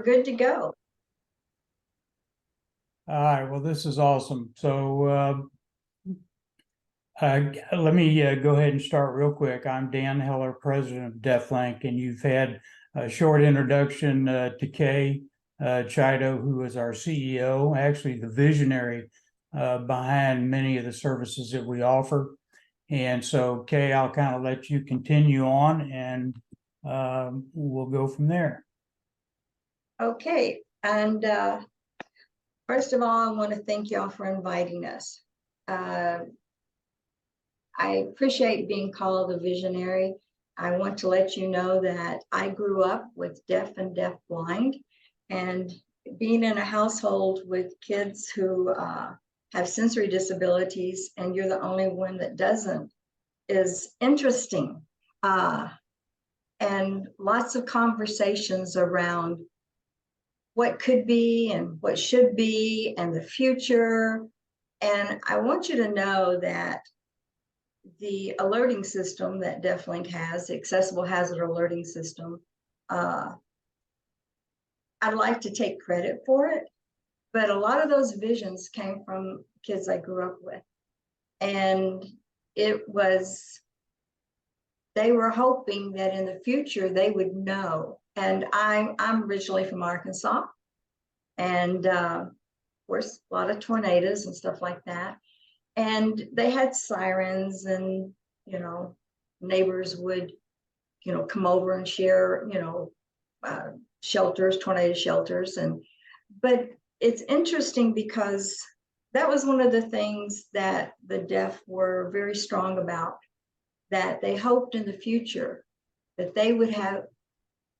Good to go. All right, well, this is awesome. So let me go ahead and start real quick. I'm Dan Heller, president of DeafLink, and you've had a short introduction to Kay Chido, who is our CEO, actually the visionary behind many of the services that we offer. And so, Kay, I'll kind of let you continue on, and we'll go from there. Okay, and first of all, I want to thank y'all for inviting us. I appreciate being called a visionary. I want to let you know that I grew up with deaf and deafblind, and being in a household with kids who have sensory disabilities, and you're the only one that doesn't, is interesting. And lots of conversations around what could be and what should be and the future. And I want you to know that the alerting system that DeafLink has, the accessible hazard alerting system, I'd like to take credit for it, but a lot of those visions came from kids I grew up with. And they were hoping that in the future they would know. And I'm originally from Arkansas, and of course, a lot of tornadoes and stuff like that. And they had sirens, and neighbors would come over and share shelters, tornado shelters. But it's interesting because that was one of the things that the deaf were very strong about, that they hoped in the future that they would have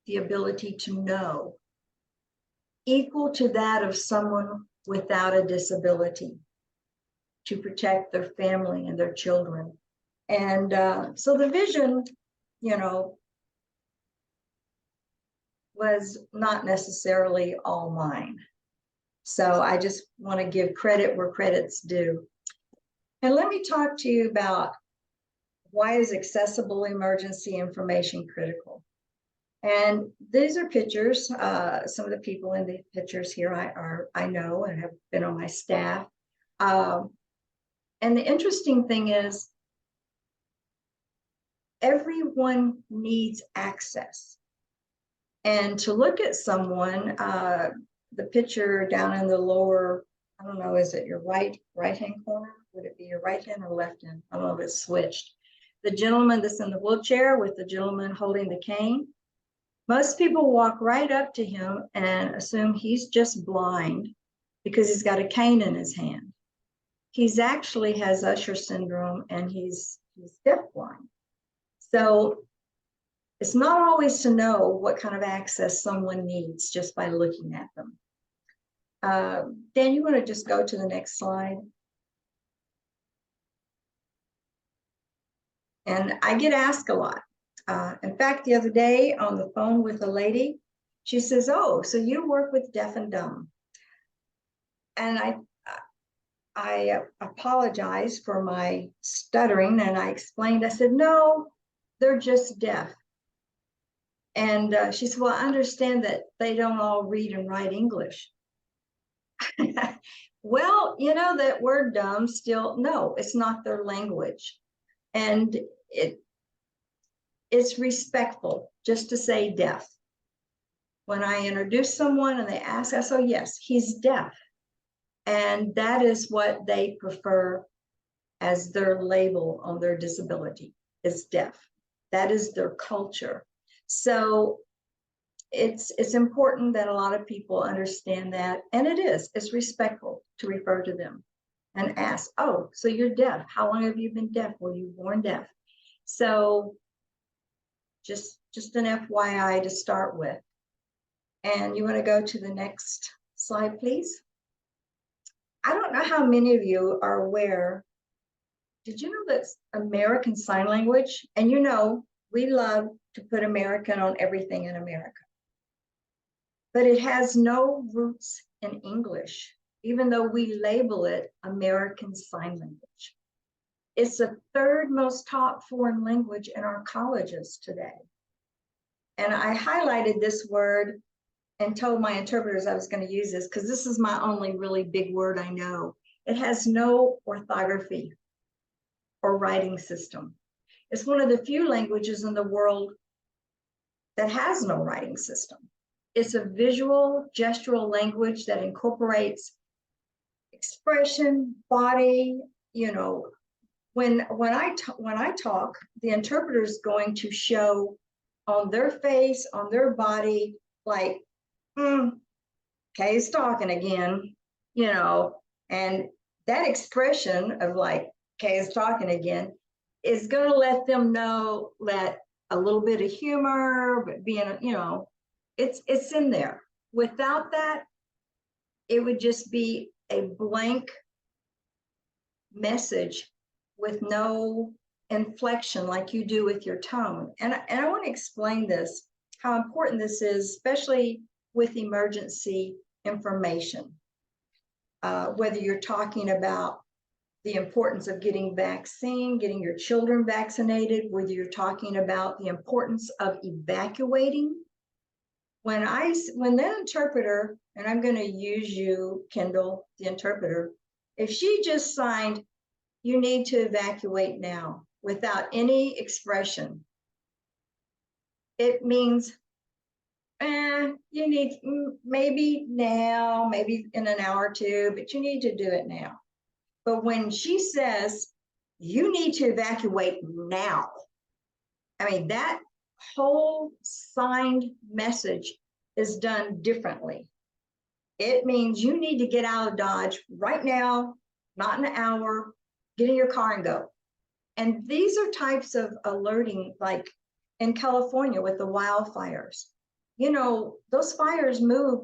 the ability to know equal to that of someone without a disability, to protect their family and their children. And so the vision, was not necessarily all mine. So I just want to give credit where credit's due. And let me talk to you about why is accessible emergency information critical? And these are pictures. Some of the people in the pictures here I know and have been on my staff. And the interesting thing is, everyone needs access. And to look at someone, the picture down in the lower, I don't know, is it your right-hand corner? Would it be your right hand or left hand? I don't know if it's switched. The gentleman that's in the wheelchair with the gentleman holding the cane. Most people walk right up to him and assume he's just blind because he's got a cane in his hand. He's actually has Usher syndrome, and he's deafblind. So it's not always to know what kind of access someone needs just by looking at them. Dan, you want to just go to the next slide? And I get asked a lot. In fact, the other day on the phone with a lady, she says, "Oh, so you work with deaf and dumb?" And I apologized for my stuttering, and I explained, I said, "No, they're just deaf." And she said, "Well, I understand that they don't all read and write English." Well, that word dumb still, no, it's not their language. And it's respectful just to say deaf. When I introduce someone and they ask us, "Oh, yes, he's deaf." And that is what they prefer as their label on their disability, is deaf. That is their culture. So it's important that a lot of people understand that, and it's respectful to refer to them and ask, "Oh, so you're deaf. How long have you been deaf? Were you born deaf?" So just an FYI to start with. And you want to go to the next slide, please? I don't know how many of you are aware. Did you know that's American Sign Language? And we love to put American on everything in America. But it has no roots in English, even though we label it American Sign Language. It's the third most taught foreign language in our colleges today. And I highlighted this word, and told my interpreters I was going to use this because this is my only really big word I know. It has no orthography or writing system. It's one of the few languages in the world that has no writing system. It's a visual, gestural language that incorporates expression, body. You know, when I talk, the interpreter is going to show on their face, on their body, like, Kay's talking again, you know, and that expression of like, Kay's talking again is going to let them know that a little bit of humor, but being, you know, it's in there. Without that, it would just be a blank message with no inflection like you do with your tone. And I want to explain this, how important this is, especially with emergency information. Whether you're talking about the importance of getting vaccine, getting your children vaccinated, whether you're talking about the importance of evacuating. When the interpreter, and I'm going to use you, Kendall, the interpreter, if she just signed, you need to evacuate now, without any expression, it means, you need, maybe now, maybe in an hour or two, but you need to do it now. But when she says, you need to evacuate now, I mean, that whole signed message is done differently. It means you need to get out of Dodge right now, not in an hour, get in your car and go. And these are types of alerting, like in California with the wildfires. You know, those fires move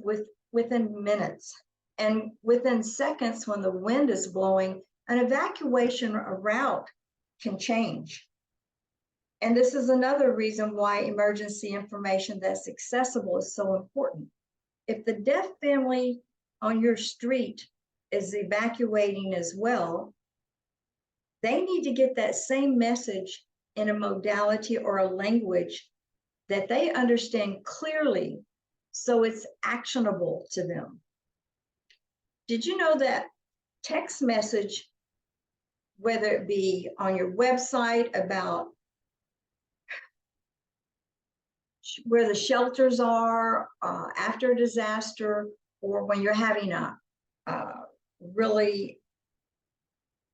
within minutes, and within seconds when the wind is blowing, an evacuation route can change. And this is another reason why emergency information that's accessible is so important. If the deaf family on your street is evacuating as well, they need to get that same message in a modality or a language that they understand clearly, so it's actionable to them. Did you know that text message, whether it be on your website about where the shelters are after a disaster, or when you're having a really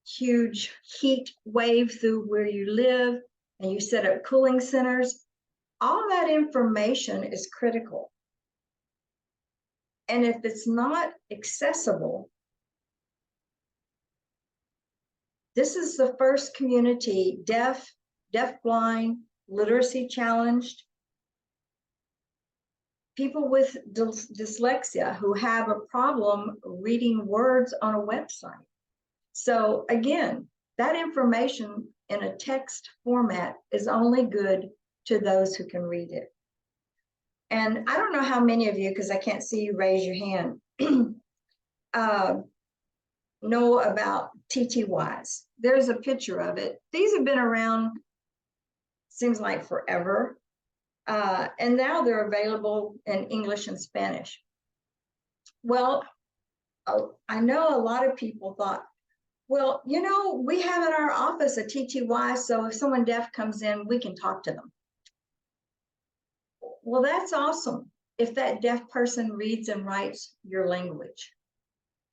huge heat wave through where you live and you set up cooling centers, all that information is critical. And if it's not accessible, this is the first community, deaf, blind, literacy challenged, people with dyslexia who have a problem reading words on a website. So again, that information in a text format is only good to those who can read it. And I don't know how many of you, because I can't see you raise your hand, know about TTYs. There's a picture of it. These have been around, seems like forever. And now they're available in English and Spanish. Well, I know a lot of people thought, well, you know, we have in our office a TTY, so if someone deaf comes in, we can talk to them. Well, that's awesome if that deaf person reads and writes your language.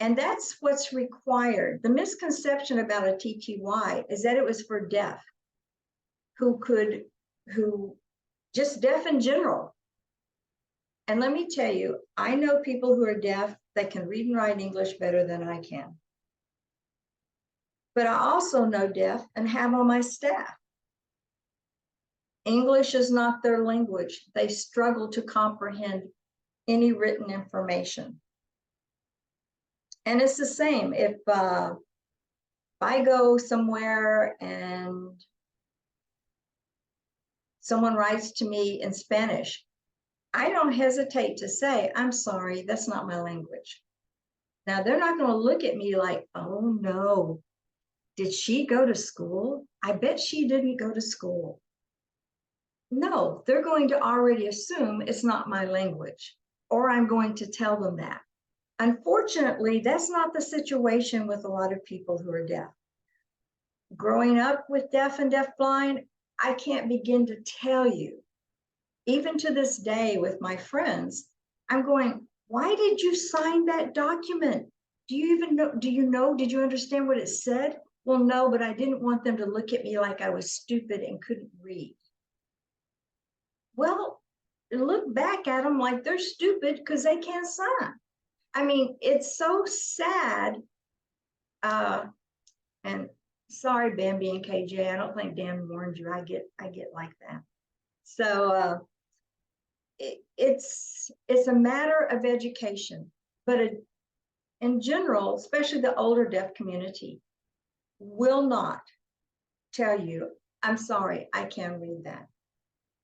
And that's what's required. The misconception about a TTY is that it was for deaf, who just deaf in general. And let me tell you, I know people who are deaf that can read and write English better than I can. But I also know deaf and have on my staff. English is not their language. They struggle to comprehend any written information. And it's the same if I go somewhere and someone writes to me in Spanish, I don't hesitate to say, I'm sorry, that's not my language. Now, they're not going to look at me like, oh no, did she go to school? I bet she didn't go to school. No, they're going to already assume it's not my language, or I'm going to tell them that. Unfortunately, that's not the situation with a lot of people who are deaf. Growing up with deaf and deafblind, I can't begin to tell you, even to this day with my friends, I'm going, why did you sign that document? Do you even know, did you understand what it said? Well, no, but I didn't want them to look at me like I was stupid and couldn't read. Well, look back at them like they're stupid because they can't sign. I mean, it's so sad. And sorry, Bambi and KJ, I don't think Dan warned you. I get like that. So it's a matter of education, but in general, especially the older deaf community, will not tell you, I'm sorry, I can't read that.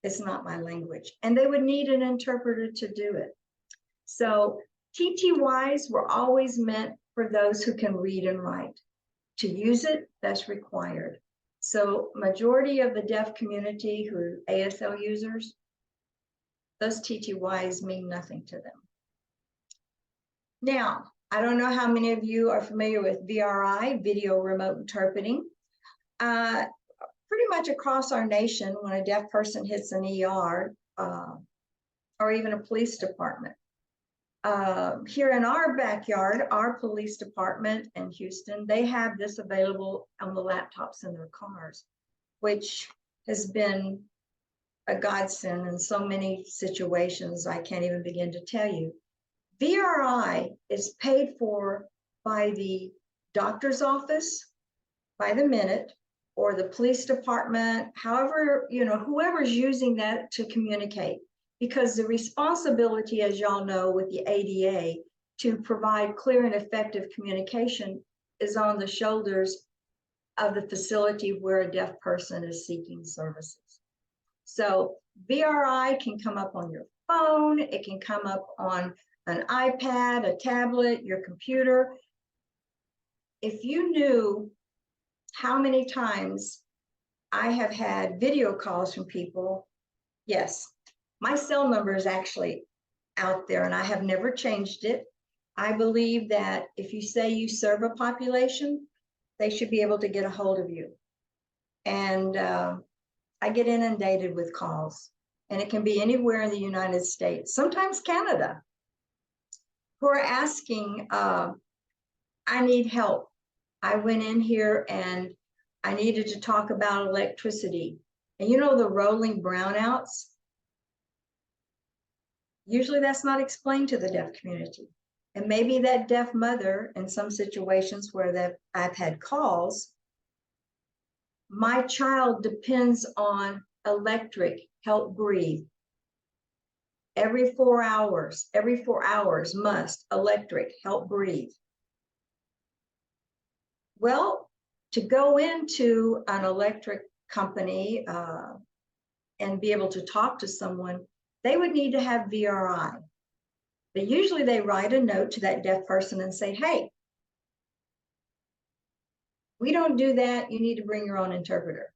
It's not my language. And they would need an interpreter to do it. So TTYs were always meant for those who can read and write. To use it, that's required. So majority of the deaf community who are ASL users, those TTYs mean nothing to them. Now, I don't know how many of you are familiar with VRI, video remote interpreting. Pretty much across our nation, when a deaf person hits an ER or even a police department. Here in our backyard, our police department in Houston, they have this available on the laptops in their cars, which has been a godsend in so many situations I can't even begin to tell you. VRI is paid for by the doctor's office, by the minute, or the police department, however, whoever's using that to communicate. Because the responsibility, as y'all know, with the ADA to provide clear and effective communication is on the shoulders of the facility where a deaf person is seeking services. So VRI can come up on your phone, it can come up on an iPad, a tablet, your computer. If you knew how many times I have had video calls from people, yes, my cell number is actually out there and I have never changed it. I believe that if you say you serve a population, they should be able to get a hold of you. And I get inundated with calls, and it can be anywhere in the United States, sometimes Canada, who are asking, I need help. I went in here and I needed to talk about electricity. And you know the rolling brownouts? Usually that's not explained to the deaf community. And maybe that deaf mother, in some situations where I've had calls, my child depends on electric help breathe. Every 4 hours must electric help breathe. Well, to go into an electric company and be able to talk to someone, they would need to have VRI. But usually they write a note to that deaf person and say, hey, we don't do that. You need to bring your own interpreter.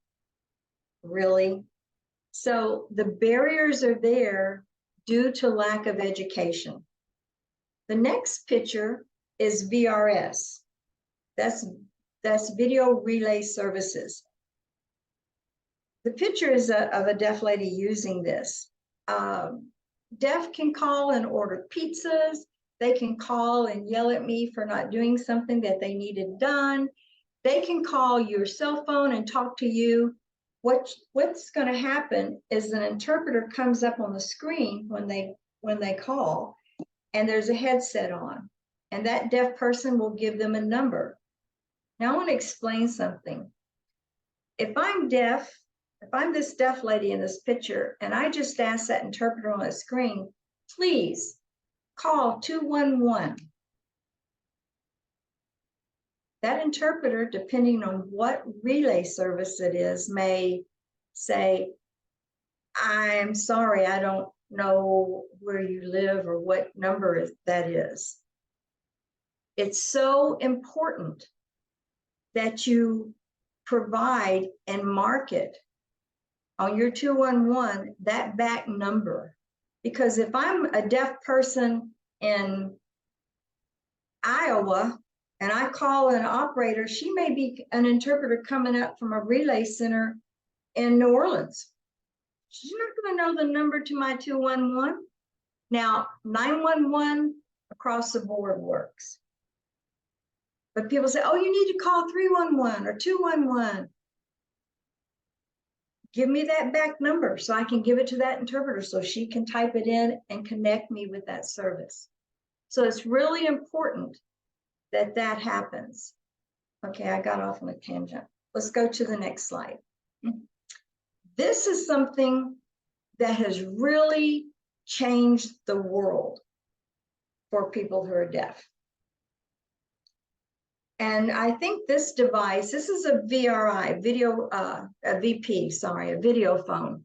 Really? So the barriers are there due to lack of education. The next picture is VRS. That's video relay services. The picture is of a deaf lady using this. Deaf can call and order pizzas. They can call and yell at me for not doing something that they needed done. They can call your cell phone and talk to you. What's going to happen is an interpreter comes up on the screen when they call, and there's a headset on, and that deaf person will give them a number. Now I want to explain something. If I'm deaf, if I'm this deaf lady in this picture, and I just ask that interpreter on the screen, please call 211. That interpreter, depending on what relay service it is, may say, I'm sorry, I don't know where you live or what number that is. It's so important that you provide and market on your 211 that back number, Because if I'm a deaf person in Iowa and I call an operator, she may be an interpreter coming up from a relay center in New Orleans. She's not going to know the number to my 211. Now, 911 across the board works. But people say, oh, you need to call 311 or 211. Give me that back number so I can give it to that interpreter so she can type it in and connect me with that service. So it's really important that that happens. Okay, I got off on a tangent. Let's go to the next slide. This is something that has really changed the world for people who are deaf. And I think this device, this is a VRI, a VP, sorry, a video phone.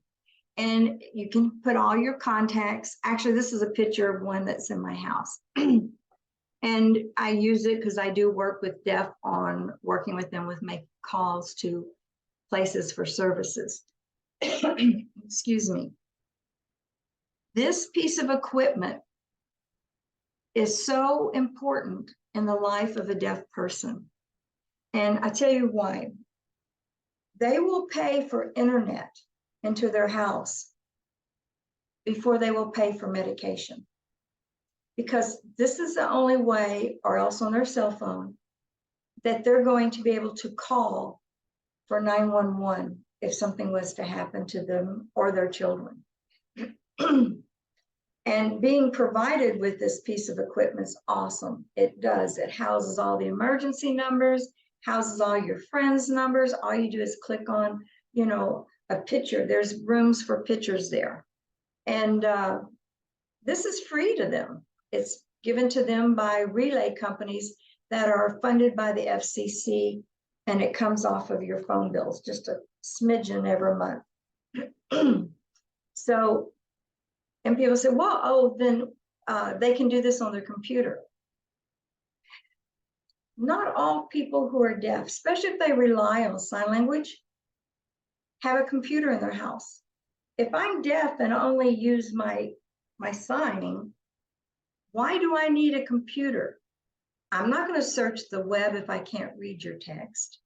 And you can put all your contacts. Actually, this is a picture of one that's in my house. And I use it because I do work with deaf on working with them with make calls to places for services. Excuse me. This piece of equipment is so important in the life of a deaf person. And I tell you why. They will pay for internet into their house before they will pay for medication. Because this is the only way, or else on their cell phone, that they're going to be able to call for 911 if something was to happen to them or their children. And being provided with this piece of equipment is awesome. It does. It houses all the emergency numbers, houses all your friends' numbers. All you do is click on, you know, a picture. There's rooms for pictures there. And this is free to them. It's given to them by relay companies that are funded by the FCC, and it comes off of your phone bills, just a smidgen every month. So, and people say, well, oh, then they can do this on their computer. Not all people who are deaf, especially if they rely on sign language, have a computer in their house. If I'm deaf and only use my signing, why do I need a computer? I'm not going to search the web if I can't read your text.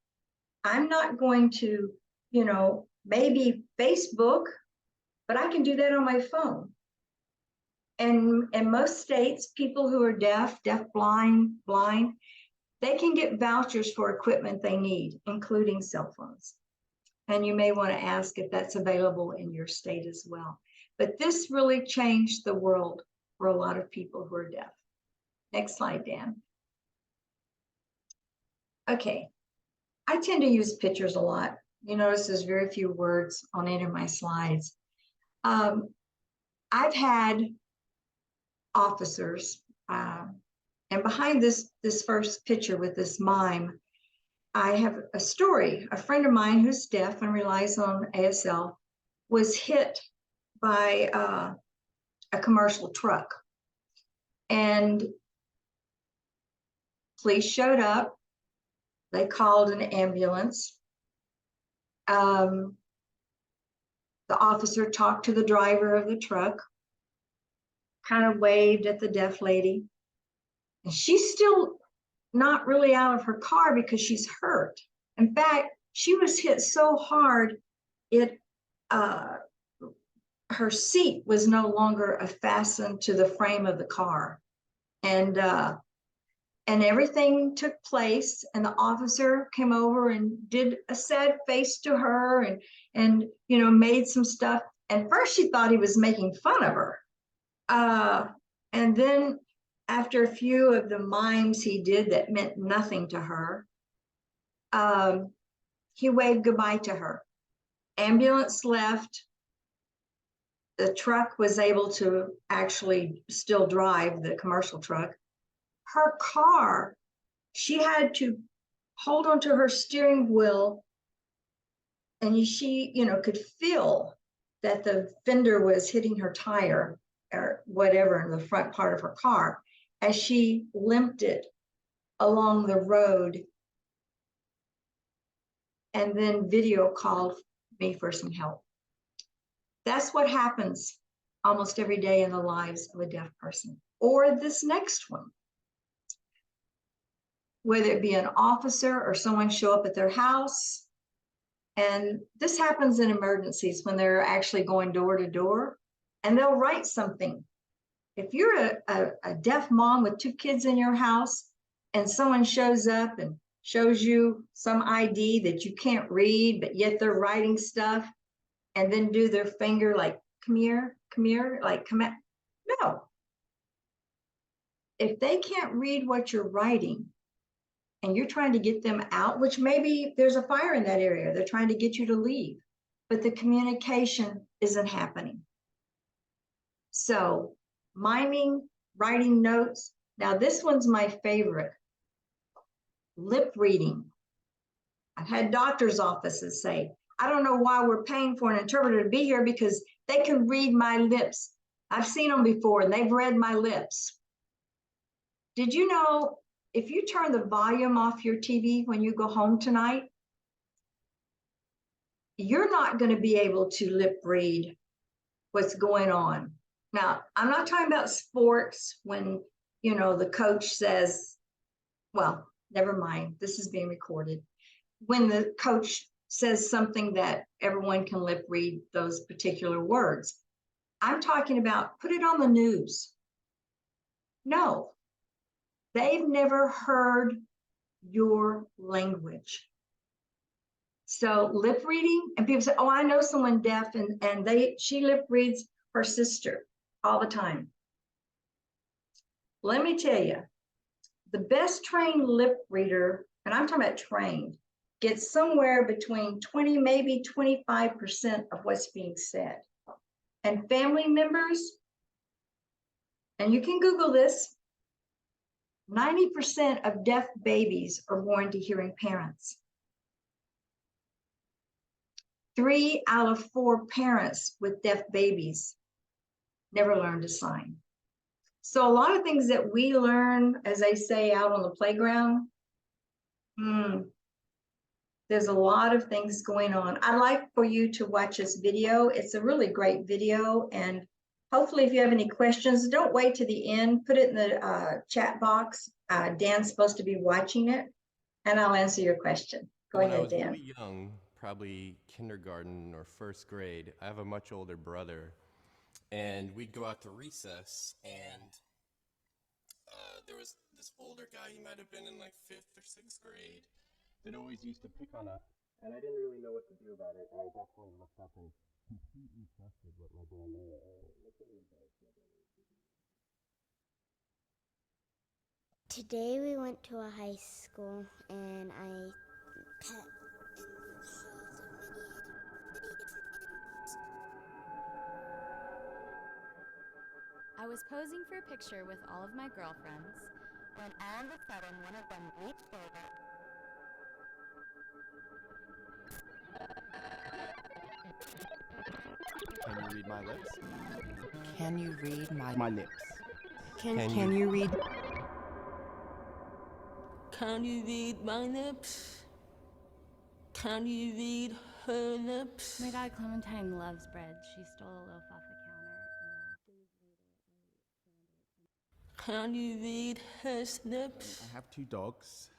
I'm not going to, you know, maybe Facebook, but I can do that on my phone. And in most states, people who are deaf, blind, they can get vouchers for equipment they need, including cell phones. And you may want to ask if that's available in your state as well. But this really changed the world for a lot of people who are deaf. Next slide, Dan. Okay, I tend to use pictures a lot. You notice there's very few words on any of my slides. I've had officers, and behind this first picture with this mime, I have a story. A friend of mine who's deaf and relies on ASL was hit by a commercial truck. And police showed up. They called an ambulance. The officer talked to the driver of the truck, kind of waved at the deaf lady. And she's still not really out of her car because she's hurt. In fact, she was hit so hard, her seat was no longer fastened to the frame of the car. And everything took place, and the officer came over and did a sad face to her and you know, made some stuff. And first she thought he was making fun of her. And then after a few of the mimes he did that meant nothing to her, he waved goodbye to her. Ambulance left. The truck was able to actually still drive, the commercial truck. Her car, she had to hold onto her steering wheel, and she, you know, could feel that the fender was hitting her tire or whatever in the front part of her car as she limped it along the road, and then video called me for some help. That's what happens almost every day in the lives of a deaf person. Or this next one, whether it be an officer or someone show up at their house. And this happens in emergencies when they're actually going door to door, and they'll write something. If you're a deaf mom with 2 kids in your house and someone shows up and shows you some ID that you can't read, but yet they're writing stuff and then do their finger like, come here, like, come at, no. If they can't read what you're writing and you're trying to get them out, which maybe there's a fire in that area, they're trying to get you to leave, but the communication isn't happening. So miming, writing notes. Now this one's my favorite. Lip reading. I've had doctor's offices say, I don't know why we're paying for an interpreter to be here because they can read my lips. I've seen them before and they've read my lips. Did you know if you turn the volume off your TV when you go home tonight, you're not going to be able to lip read what's going on. Now, I'm not talking about sports when, you know, the coach says, well, never mind, this is being recorded. When the coach says something that everyone can lip read those particular words. I'm talking about put it on the news. No, they've never heard your language. So lip reading, and people say, oh, I know someone deaf and she lip reads her sister all the time. Let me tell you, the best trained lip reader, and I'm talking about trained, gets somewhere between 20, maybe 25% of what's being said. And family members, and you can Google this, 90% of deaf babies are born to hearing parents. 3 out of 4 parents with deaf babies never learned to sign. So a lot of things that we learn, as they say, out on the playground, there's a lot of things going on. I'd like for you to watch this video. It's a really great video. And hopefully if you have any questions, don't wait to the end. Put it in the chat box. Dan's supposed to be watching it, and I'll answer your question. Go ahead, Dan. When I was really young, probably kindergarten or 1st grade, I have a much older brother. And we'd go out to recess, and there was this older guy, he might have been in like 5th or 6th grade, that always used to pick on us. And I didn't really know what to do about it, and I definitely looked up and completely trusted what my brother Today we went to a high school and I pet I was posing for a picture with all of my girlfriends when all of a sudden one of them reached over. Can you read my lips? Can you read My lips. Can you read? Can you read my lips? Can you read her lips? Oh my god, Clementine loves bread. She stole a loaf off the counter. Can you read his lips? I have 2 dogs,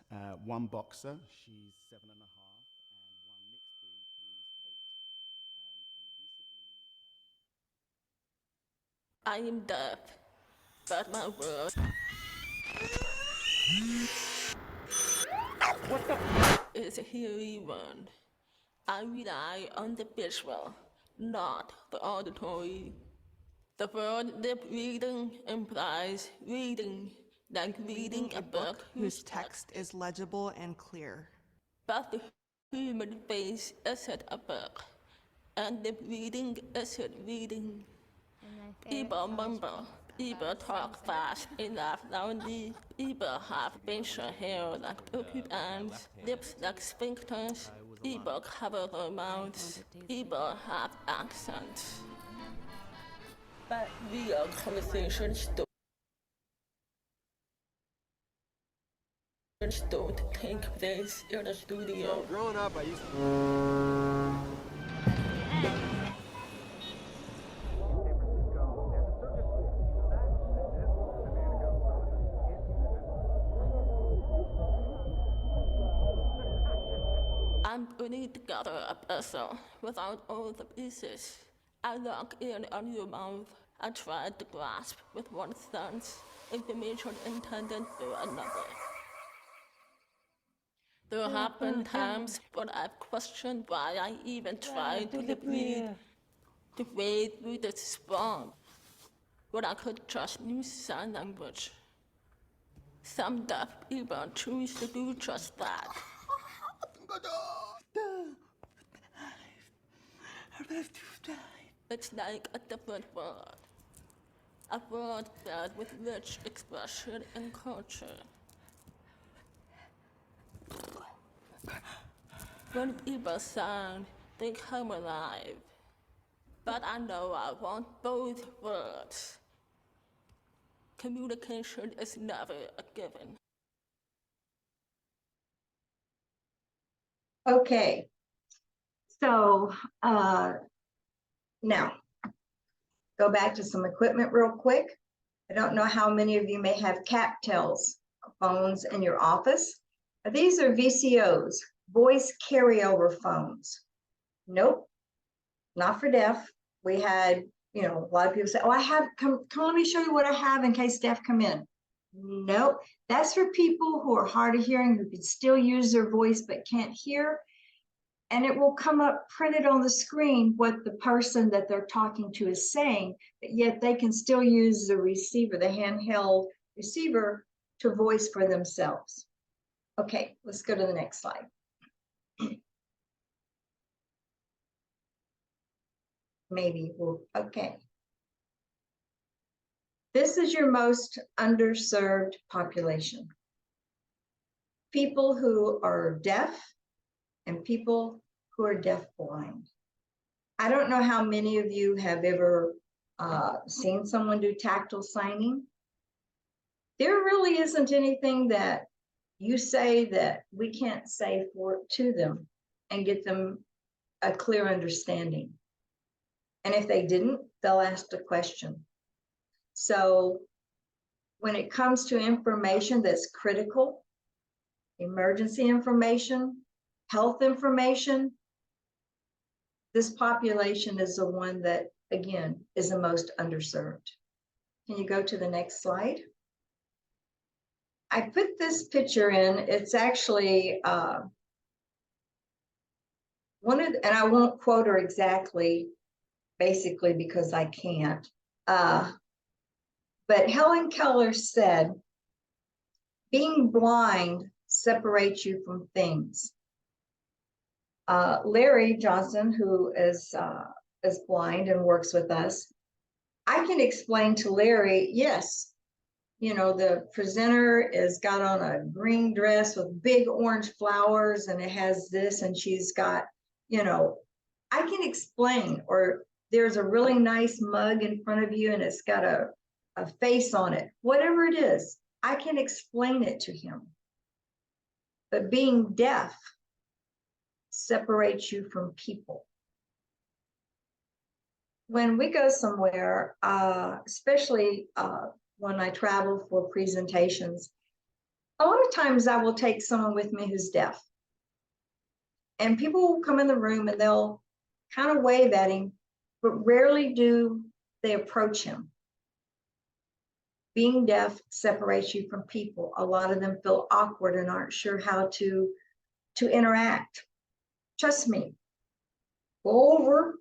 one boxer, she's 7.5, and one mixed breed who's 8. I am deaf, but my word is a hearing one. I rely on the visual, not the auditory. The word lip reading implies reading, like reading a book whose text is legible and clear. But the human face isn't a book, and lip reading isn't reading. People mumble, people talk fast and laugh loudly, people have facial hair like porcupines, lips like sphincters, people cover their mouths, people have accents. But real conversations don't take place in the studio. Growing up, I used to... I'm putting together a puzzle without all the pieces. I look in on your mouth. I try to grasp with one sense information intended for another. There have been times when I've questioned why I even tried to read the way through this swamp, when I could just use sign language. Some deaf people choose to do just that. It's like a different world. A world filled with rich expression and culture. When people sound, they come alive. But I know I want both worlds. Communication is never a given. Okay. So now, go back to some equipment real quick. I don't know how many of you may have CapTels phones in your office. These are VCOs, voice carryover phones. Nope, not for deaf. We had, a lot of people say, oh, I have, come let me show you what I have in case deaf come in. Nope, that's for people who are hard of hearing, who can still use their voice but can't hear. And it will come up printed on the screen what the person that they're talking to is saying, but yet they can still use the receiver, the handheld receiver, to voice for themselves. Okay, let's go to the next slide. Okay. This is your most underserved population. People who are deaf and people who are deafblind. I don't know how many of you have ever seen someone do tactile signing. There really isn't anything that you say that we can't say to them and get them a clear understanding. And if they didn't, they'll ask a question. So when it comes to information that's critical, emergency information, health information, this population is the one that, again, is the most underserved. Can you go to the next slide? I put this picture in. It's actually and I won't quote her exactly, basically because I can't. But Helen Keller said, being blind separates you from things. Larry Johnson, who is blind and works with us, I can explain to Larry, yes, the presenter is got on a green dress with big orange flowers and it has this and she's got, I can explain, or there's a really nice mug in front of you and it's got a face on it, whatever it is, I can explain it to him. But being deaf separates you from people. When we go somewhere, especially when I travel for presentations, a lot of times I will take someone with me who's deaf. And people will come in the room and they'll kind of wave at him, but rarely do they approach him. Being deaf separates you from people. A lot of them feel awkward and aren't sure how to interact. Trust me, go over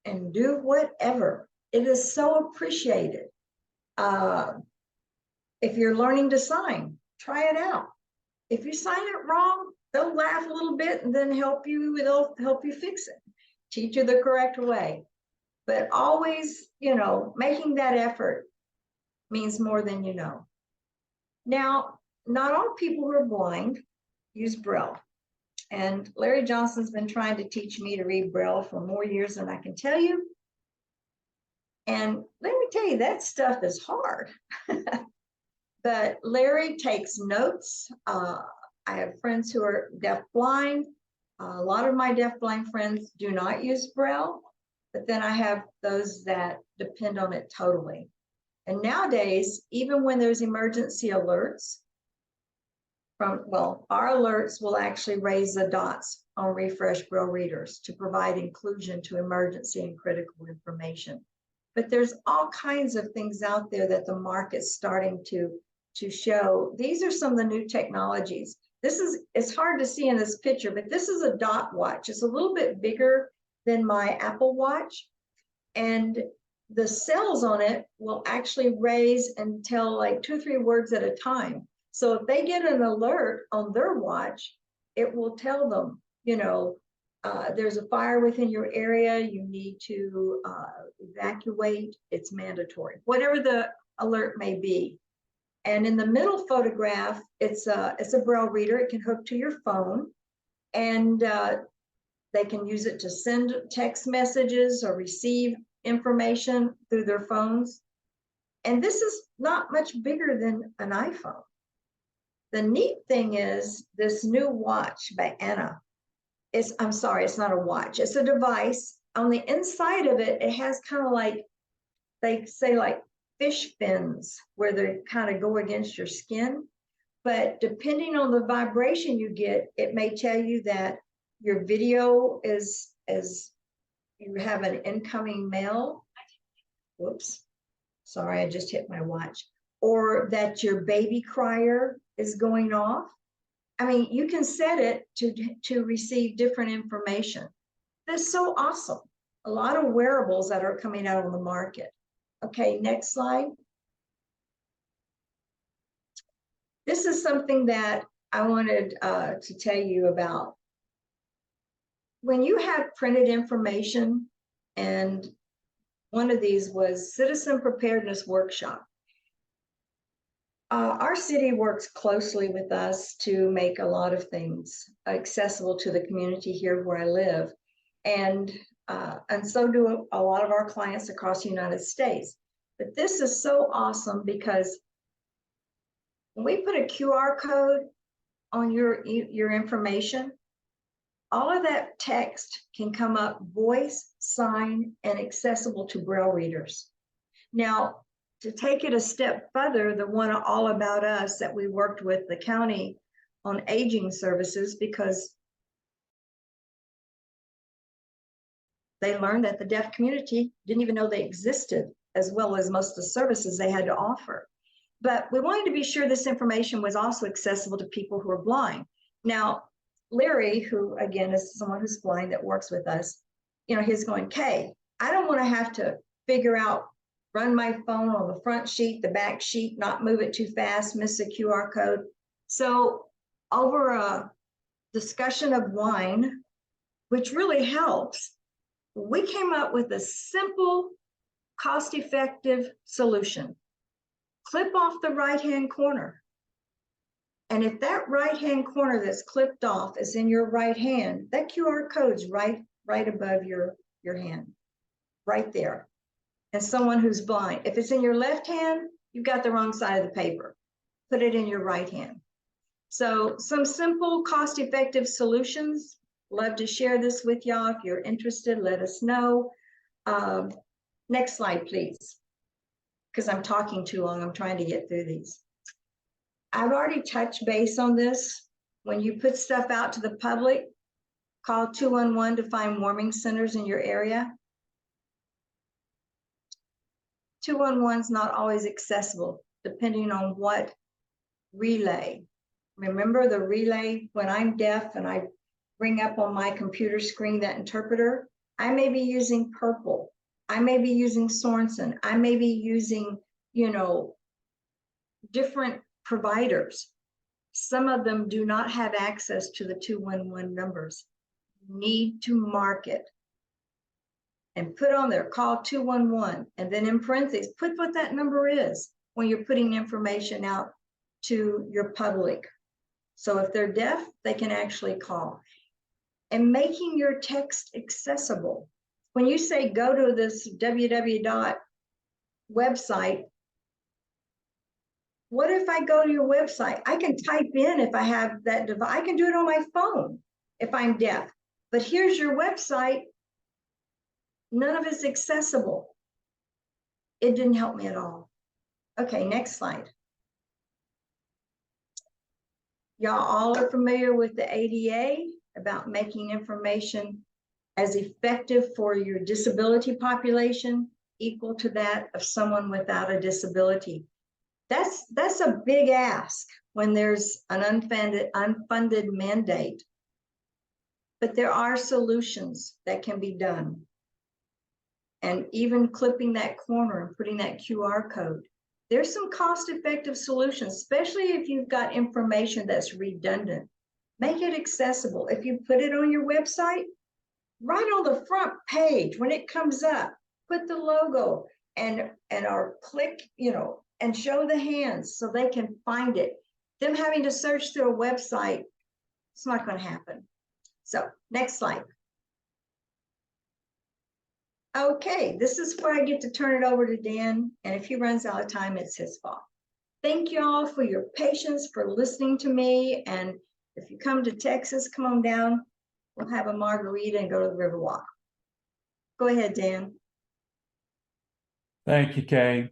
and do whatever. It is so appreciated. If you're learning to sign, try it out. If you sign it wrong, they'll laugh a little bit and then they'll help you fix it, teach you the correct way. But always, making that effort means more than you know. Now, not all people who are blind use Braille. And Larry Johnson's been trying to teach me to read Braille for more years than I can tell you. And let me tell you, that stuff is hard. But Larry takes notes. I have friends who are deafblind. A lot of my deafblind friends do not use Braille, but then I have those that depend on it totally. And nowadays, even when there's emergency alerts well, our alerts will actually raise the dots on refresh Braille readers to provide inclusion to emergency and critical information. But there's all kinds of things out there that the market's starting to show. These are some of the new technologies. It's hard to see in this picture, but this is a dot watch. It's a little bit bigger than my Apple Watch. And the cells on it will actually raise and tell like 2 or 3 words at a time. So if they get an alert on their watch, it will tell them, there's a fire within your area, you need to evacuate, it's mandatory, whatever the alert may be. And in the middle photograph, it's a Braille reader. It can hook to your phone, and they can use it to send text messages or receive information through their phones. And this is not much bigger than an iPhone. The neat thing is this new watch by Anna. I'm sorry, it's not a watch. It's a device. On the inside of it, it has kind of like, they say like fish fins where they kind of go against your skin. But depending on the vibration you get, it may tell you that your video is, as you have an incoming mail. Whoops, sorry, I just hit my watch. Or that your baby crier is going off. I mean, you can set it to receive different information. That's so awesome. A lot of wearables that are coming out on the market. Okay, next slide. This is something that I wanted to tell you about. When you have printed information, and one of these was Citizen Preparedness Workshop. Our city works closely with us to make a lot of things accessible to the community here where I live. And so do a lot of our clients across the United States. But this is so awesome because when we put a QR code on your information, all of that text can come up voice, sign, and accessible to Braille readers. Now, to take it a step further, the one All About Us that we worked with the county on aging services, because they learned that the deaf community didn't even know they existed, as well as most of the services they had to offer. But we wanted to be sure this information was also accessible to people who are blind. Now, Larry, who again is someone who's blind that works with us, he's going, Kay, I don't want to have to figure out, run my phone on the front sheet, the back sheet, not move it too fast, miss a QR code. So over a discussion of wine, which really helps, we came up with a simple, cost-effective solution. Clip off the right-hand corner. And if that right-hand corner that's clipped off is in your right hand, that QR code's right above your hand, right there. And someone who's blind, if it's in your left hand, you've got the wrong side of the paper. Put it in your right hand. So some simple, cost-effective solutions. Love to share this with y'all. If you're interested, let us know. Next slide, please. Because I'm talking too long, I'm trying to get through these. I've already touched base on this. When you put stuff out to the public, call 211 to find warming centers in your area. 211 is not always accessible, depending on what relay. Remember the relay, when I'm deaf and I bring up on my computer screen that interpreter, I may be using Purple. I may be using Sorensen. I may be using, different providers. Some of them do not have access to the 211 numbers. Need to mark it and put on there, call 211, and then in parentheses, put what that number is when you're putting information out to your public. So if they're deaf, they can actually call. And making your text accessible. When you say go to this www website, what if I go to your website? I can type in if I have that device. I can do it on my phone if I'm deaf. But here's your website. None of it's accessible. It didn't help me at all. Okay, next slide. Y'all all are familiar with the ADA about making information as effective for your disability population equal to that of someone without a disability. That's a big ask when there's an unfunded mandate. But there are solutions that can be done. And even clipping that corner and putting that QR code, there's some cost-effective solutions, especially if you've got information that's redundant. Make it accessible. If you put it on your website, right on the front page, when it comes up, put the logo and or click, and show the hands so they can find it. Them having to search through a website, it's not going to happen. So next slide. Okay, this is where I get to turn it over to Dan, and if he runs out of time, it's his fault. Thank you all for your patience, for listening to me, and if you come to Texas, come on down. We'll have a margarita and go to the Riverwalk. Go ahead, Dan. Thank you, Kay.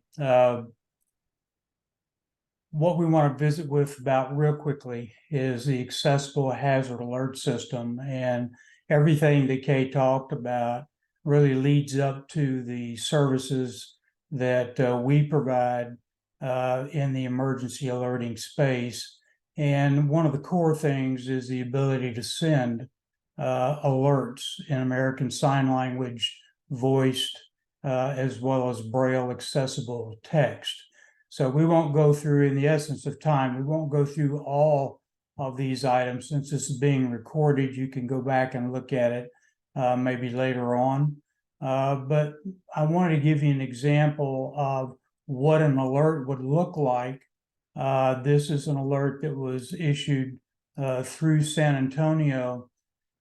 What we want to visit with about real quickly is the accessible hazard alert system, and everything that Kay talked about really leads up to the services that we provide in the emergency alerting space. And one of the core things is the ability to send alerts in American Sign Language, voiced, as well as Braille accessible text. So we won't go through, in the essence of time, we won't go through all of these items. Since this is being recorded, you can go back and look at it maybe later on. But I wanted to give you an example of what an alert would look like. This is an alert that was issued through San Antonio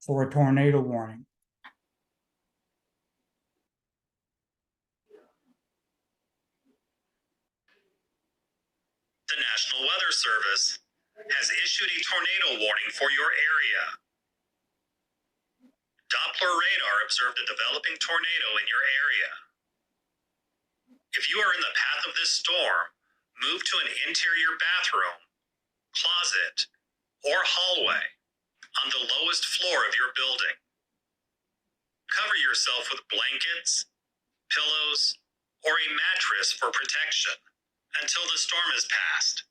for a tornado warning. The National Weather Service has issued a tornado warning for your area. Doppler radar observed a developing tornado in your area. If you are in the path of this storm, move to an interior bathroom, closet, or hallway on the lowest floor of your building. Cover yourself with blankets, pillows, or a mattress for protection until the storm is past.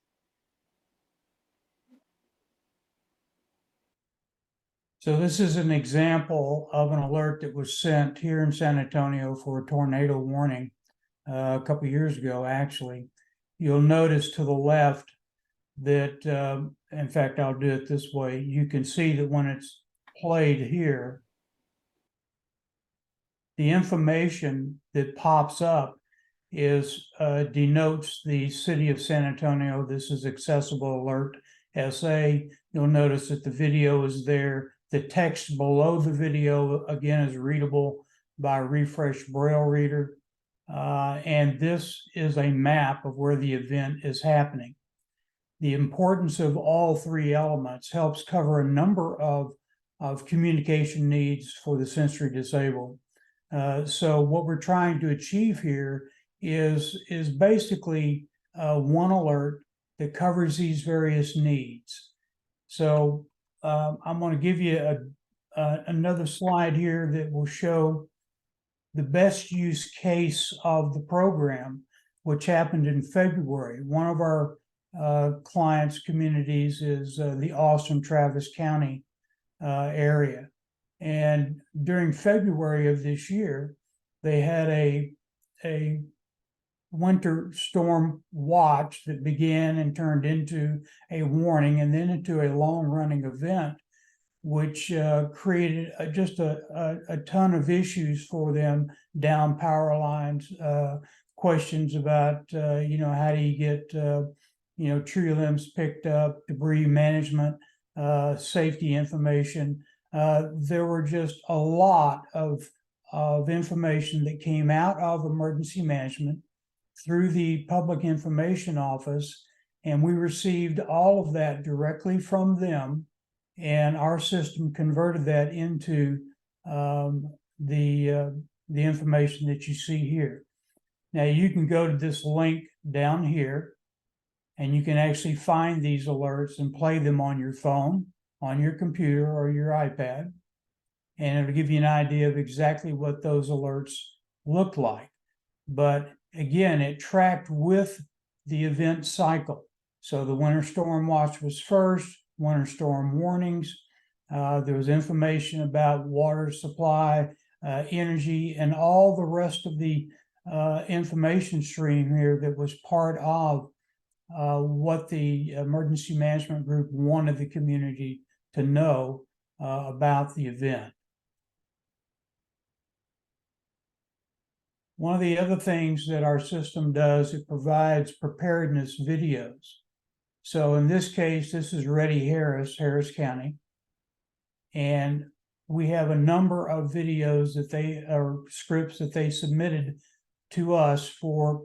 So this is an example of an alert that was sent here in San Antonio for a tornado warning a couple of years ago, actually. You'll notice to the left that, in fact, I'll do it this way. You can see that when it's played here, the information that pops up is denotes the city of San Antonio. This is accessible alert SA. You'll notice that the video is there. The text below the video, again, is readable by a refresh Braille reader. And this is a map of where the event is happening. The importance of all three elements helps cover a number of communication needs for the sensory disabled. So what we're trying to achieve here is basically one alert that covers these various needs. So I'm going to give you another slide here that will show the best use case of the program, which happened in February. One of our clients' communities is the Austin Travis County area. And during February of this year, they had a winter storm watch that began and turned into a warning and then into a long-running event, which created just a ton of issues for them, down power lines, questions about, how do you get, tree limbs picked up, debris management, safety information. There were just a lot of information that came out of emergency management through the Public Information Office, and we received all of that directly from them, and our system converted that into the information that you see here. Now you can go to this link down here, and you can actually find these alerts and play them on your phone, on your computer, or your iPad. And it'll give you an idea of exactly what those alerts look like. But again, it tracked with the event cycle. So the winter storm watch was first, winter storm warnings. There was information about water supply, energy, and all the rest of the information stream here that was part of what the emergency management group wanted the community to know about the event. One of the other things that our system does, it provides preparedness videos. So in this case, this is Reddy Harris, Harris County. And we have a number of videos that scripts that they submitted to us for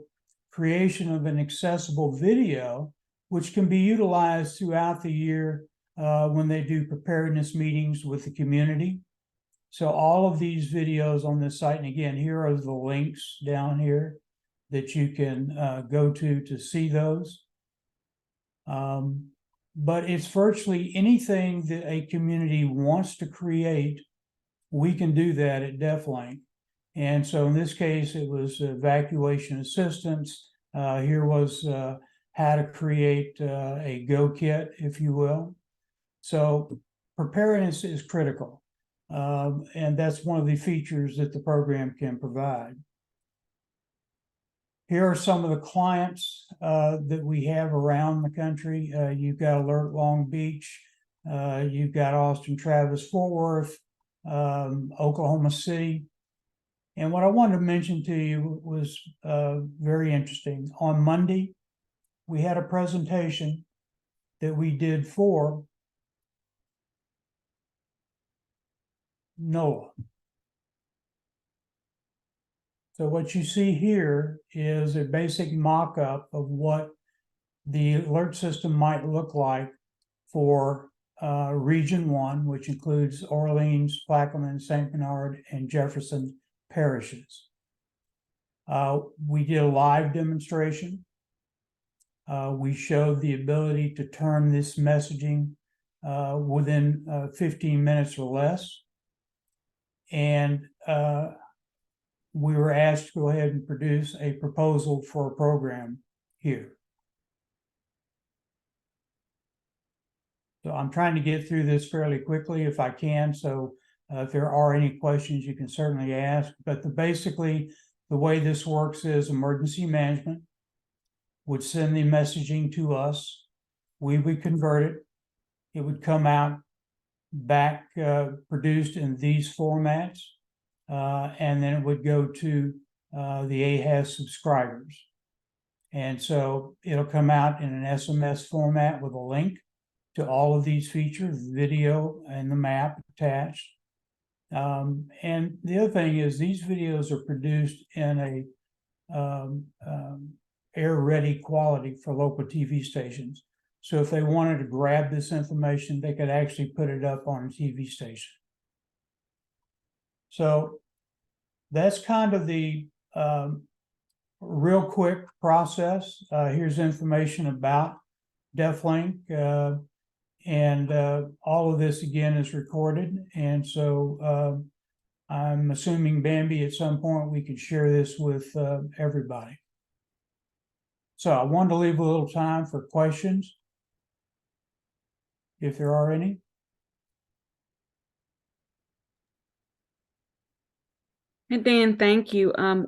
creation of an accessible video, which can be utilized throughout the year when they do preparedness meetings with the community. So all of these videos on this site, and again, here are the links down here that you can go to see those. But it's virtually anything that a community wants to create, we can do that at DefLink. And so in this case, it was evacuation assistance. Here was how to create a go kit, if you will. So preparedness is critical. And that's one of the features that the program can provide. Here are some of the clients that we have around the country. You've got Alert Long Beach, you've got Austin, Travis, Fort Worth, Oklahoma City. And what I wanted to mention to you was very interesting. On Monday, we had a presentation that we did for NOAA. So what you see here is a basic mock-up of what the alert system might look like for Region 1, which includes Orleans, Plaquemine, St. Bernard, and Jefferson parishes. We did a live demonstration. We showed the ability to turn this messaging within 15 minutes or less. And we were asked to go ahead and produce a proposal for a program here. So I'm trying to get through this fairly quickly if I can. So if there are any questions, you can certainly ask. But basically, the way this works is emergency management would send the messaging to us. We would convert it. It would come out back produced in these formats. And then it would go to the AHAS subscribers. And so it'll come out in an SMS format with a link to all of these features, video and the map attached. And the other thing is these videos are produced in a air-ready quality for local TV stations. So if they wanted to grab this information, they could actually put it up on a TV station. So that's kind of the real quick process. Here's information about DefLink. And all of this, again, is recorded. And so I'm assuming, Bambi, at some point we could share this with everybody. So I wanted to leave a little time for questions, if there are any. And Dan, thank you. I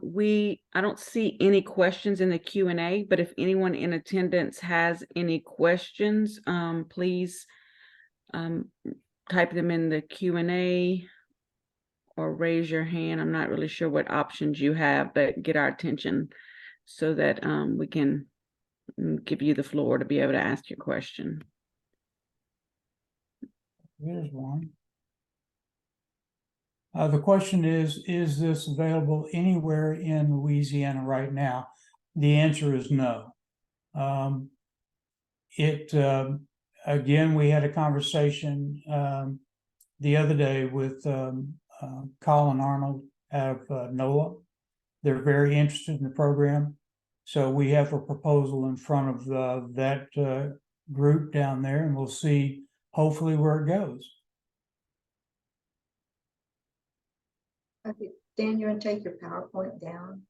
don't see any questions in the Q&A, but if anyone in attendance has any questions, please type them in the Q&A or raise your hand. I'm not really sure what options you have, but get our attention so that we can give you the floor to be able to ask your question. Here's one. The question is this available anywhere in Louisiana right now? The answer is no. Again, we had a conversation the other day with Colin Arnold out of NOAA. They're very interested in the program. So we have a proposal in front of that group down there, and we'll see hopefully where it goes. Okay, Dan, you want to take your PowerPoint down?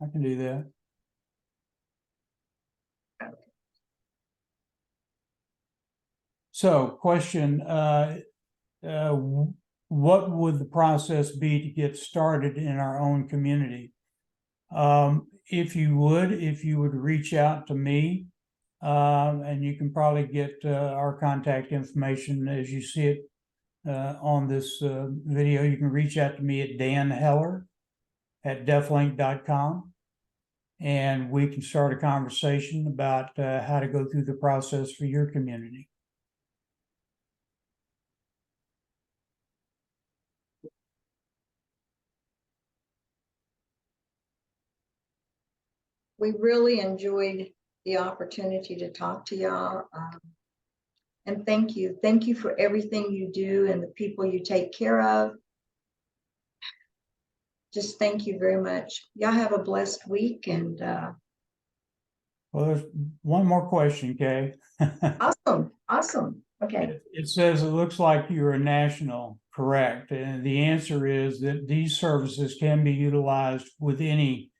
I can do that. So question, what would the process be to get started in our own community? If you would reach out to me, and you can probably get our contact information as you see it on this video. You can reach out to me at danheller@deaflink.com, and we can start a conversation about how to go through the process for your community. We really enjoyed the opportunity to talk to y'all. And thank you. Thank you for everything you do and the people you take care of. Just thank you very much. Y'all have a blessed week, and Well, there's one more question, Kay. awesome. Okay. It says it looks like you're a national, correct? And the answer is that these services can be utilized with any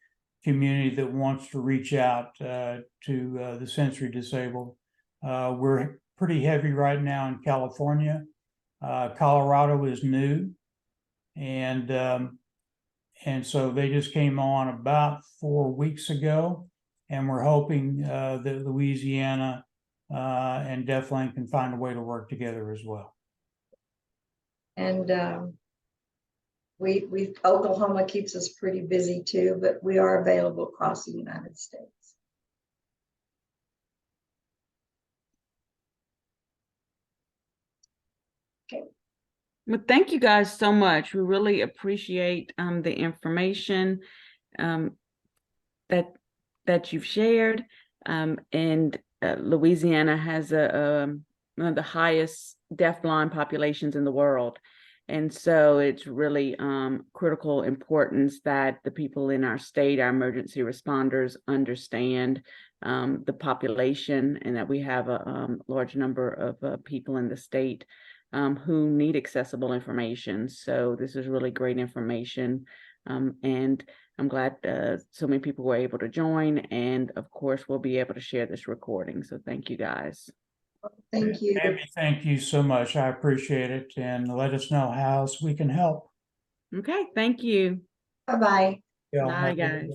community that wants to reach out to the sensory disabled. We're pretty heavy right now in California. Colorado is new, and so they just came on about 4 weeks ago, and we're hoping that Louisiana and DeafLink can find a way to work together as well. And we Oklahoma keeps us pretty busy too, but we are available across the United States. Okay. Well, thank you guys so much. We really appreciate the information that you've shared. And Louisiana has one of the highest deafblind populations in the world. And so it's really critical importance that the people in our state, our emergency responders, understand the population, and that we have a large number of people in the state who need accessible information. So this is really great information. And I'm glad so many people were able to join. And of course, we'll be able to share this recording. So thank you guys. Thank you. Tammy, thank you so much. I appreciate it. And let us know how else we can help. Okay, thank you. Bye-bye. Yeah, Bye, guys.